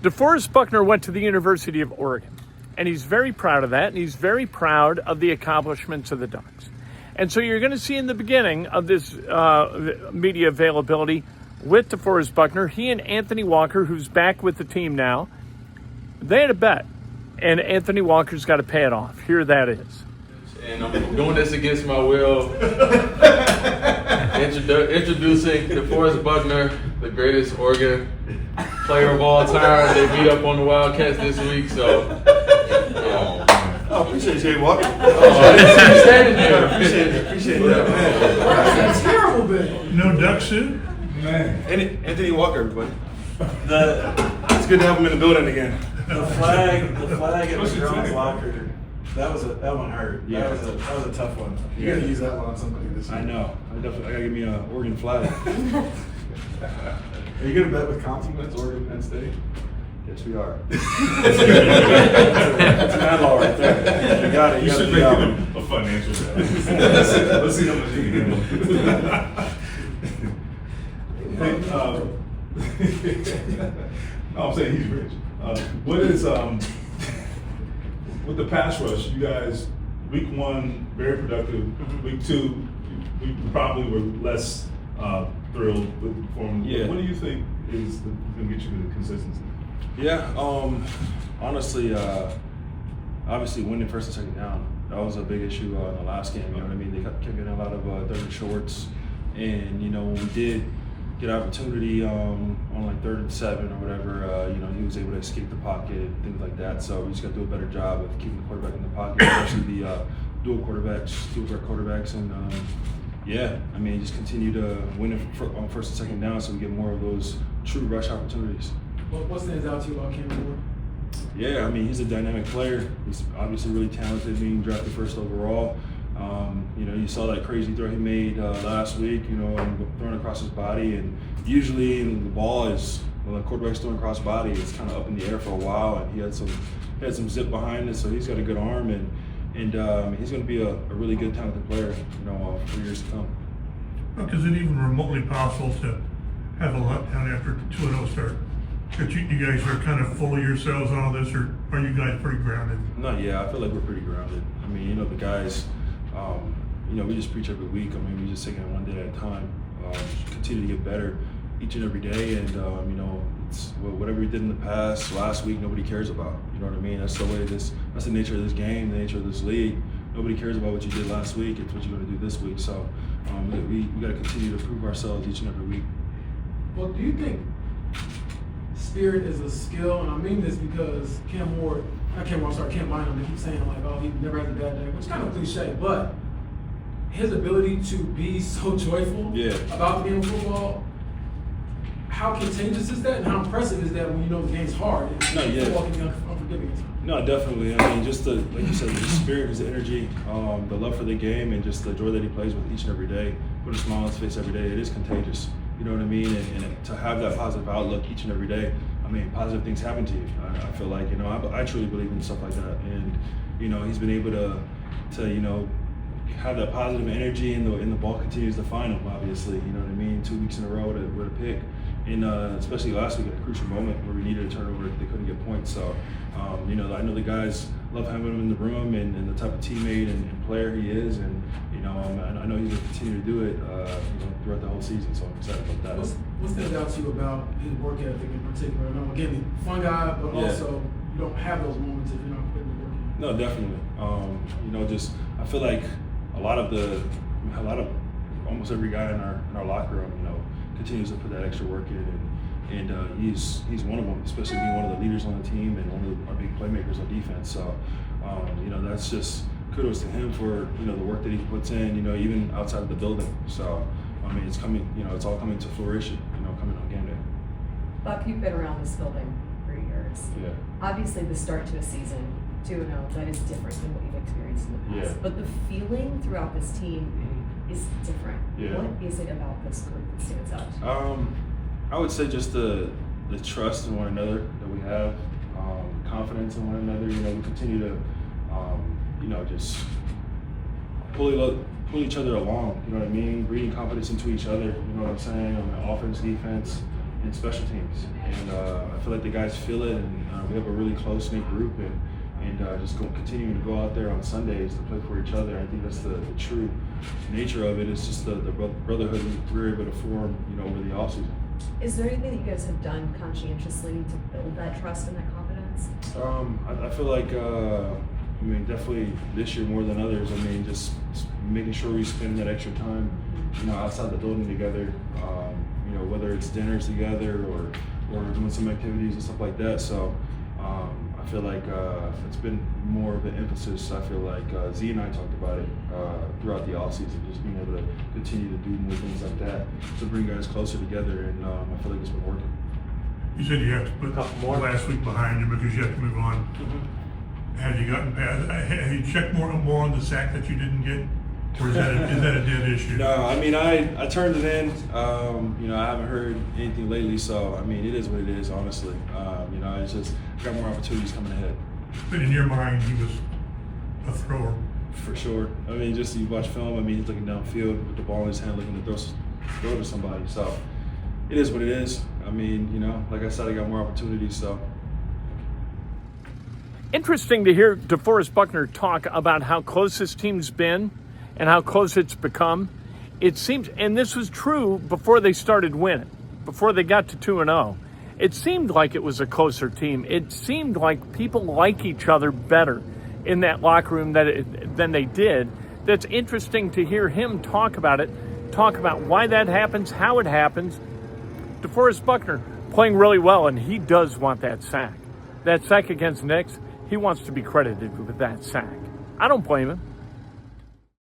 DeForest Buckner went to the University of Oregon, and he's very proud of that, and he's very proud of the accomplishments of the Ducks. And so you're going to see in the beginning of this media availability with DeForest Buckner, he and Anthony Walker, who's back with the team now, they had a bet, and Anthony Walker's got to pay it off. Here that is. And I'm doing this against my will. Introducing DeForest Buckner, the greatest Oregon player of all time. They beat up on the Wildcats this week, so. I appreciate Jay Walker. Appreciate that, man. That's a terrible bit. No duck suit? Man. Anthony Walker, everybody. It's good to have him in the building again. The flag at the Jones locker. That one hurt. Yeah. That was a tough one. You gotta use that one on somebody this year. I know. I gotta give me an Oregon flag. Are you gonna bet with consequence, Oregon and State? Yes, we are. That's an outlaw right there. You got it. You should make him a financial bet. Let's see how much you can handle. I'm saying he's rich. What is with the pass rush? You guys, week 1 very productive. Week 2, we probably were less thrilled with the performance. Yeah. What do you think is going to get you to the consistency? Yeah. Honestly, obviously winning first and second down, that was a big issue in the last game. You know what I mean? They kept getting a lot of third and shorts, and when we did get opportunity on like 3rd and 7 or whatever, he was able to escape the pocket, things like that. So we just got to do a better job of keeping the quarterback in the pocket, especially the dual threat quarterbacks, and just continue to win it on first and second down, so we get more of those true rush opportunities. What stands out to you about Cameron? Yeah, he's a dynamic player. He's obviously really talented, being drafted first overall. You saw that crazy throw he made last week, and thrown across his body. And usually the ball is, when the quarterback's throwing across body, it's kind of up in the air for a while, and he had some zip behind it, so he's got a good arm, and he's going to be a really good, talented player, for years to come. Look, is it even remotely possible to have a letdown after the 2-0 start? That you guys are kind of full of yourselves on all this, or are you guys pretty grounded? No, yeah, I feel like we're pretty grounded. The guys, we just preach every week. We just take it one day at a time. Continue to get better each and every day, and it's whatever we did in the past, last week, nobody cares about. You know what I mean? That's the way that's the nature of this game, the nature of this league. Nobody cares about what you did last week. It's what you're going to do this week. So we got to continue to prove ourselves each and every week. Well, do you think spirit is a skill? And I mean this because Cam Bynum, they keep saying like, oh, he never has a bad day, which is kind of cliche, but his ability to be so joyful about the game of football, how contagious is that, and how impressive is that when the game's hard and football can be unforgiving at times? No, definitely. Just like you said, the spirit, his energy, the love for the game, and just the joy that he plays with each and every day, with a smile on his face every day, it is contagious. You know what I mean? And to have that positive outlook each and every day, positive things happen to you. I feel like, I truly believe in stuff like that. And, he's been able to have that positive energy, and the ball continues to find him, obviously. You know what I mean? 2 weeks in a row with a pick. And especially last week at a crucial moment where we needed a turnover, they couldn't get points. So, I know the guys love having him in the room, and the type of teammate and player he is. And, I know he's going to continue to do it, throughout the whole season. So I'm excited about that. What stands out to you about his work ethic in particular? Again, he's a fun guy, but also you don't have those moments if you're not putting the work in. No, definitely. I feel like a lot of almost every guy in our locker room, continues to put that extra work in, and he's one of them, especially being one of the leaders on the team and one of our big playmakers on defense. So, that's just kudos to him for the work that he puts in, even outside of the building. So, it's coming, it's all coming to fruition, coming on game day. Buck, you've been around this building for years. Yeah. Obviously, the start to a season, 2-0, that is different than what you've experienced in the past. Yeah. But the feeling throughout this team is different. Yeah. What is it about this group that stands out? I would say just the trust in one another that we have, confidence in one another. We continue to, just pull each other along. You know what I mean? Breeding confidence into each other. You know what I'm saying? On the offense, defense, and special teams. And I feel like the guys feel it, and we have a really close-knit group, and just continuing to go out there on Sundays to play for each other. I think that's the true nature of it. It's just the brotherhood we're able to form, over the offseason. Is there anything that you guys have done conscientiously to build that trust and that confidence? I feel like, definitely this year more than others. Just making sure we spend that extra time, outside the building together. Whether it's dinners together or doing some activities and stuff like that. So I feel like it's been more of an emphasis. I feel like Z and I talked about it throughout the offseason, just being able to continue to do more things like that to bring guys closer together, and I feel like it's been working. You said you have to put last week behind you because you have to move on. Mm-hmm. Have you gotten past? Have you checked more on the sack that you didn't get, or is that a dead issue? No, I turned it in. I haven't heard anything lately, so it is what it is. Honestly, it's just got more opportunities coming ahead. But in your mind, he was a thrower. For sure. Just you watch film. He's looking downfield with the ball in his hand, looking to throw to somebody. So it is what it is. Like I said, I got more opportunities. So. Interesting to hear DeForest Buckner talk about how close this team's been and how close it's become. It seems, and this was true before they started winning, before they got to 2-0. It seemed like it was a closer team. It seemed like people like each other better in that locker room than they did. That's interesting to hear him talk about it, talk about why that happens, how it happens. DeForest Buckner playing really well, and he does want that sack. That sack against Knicks, he wants to be credited with that sack. I don't blame him.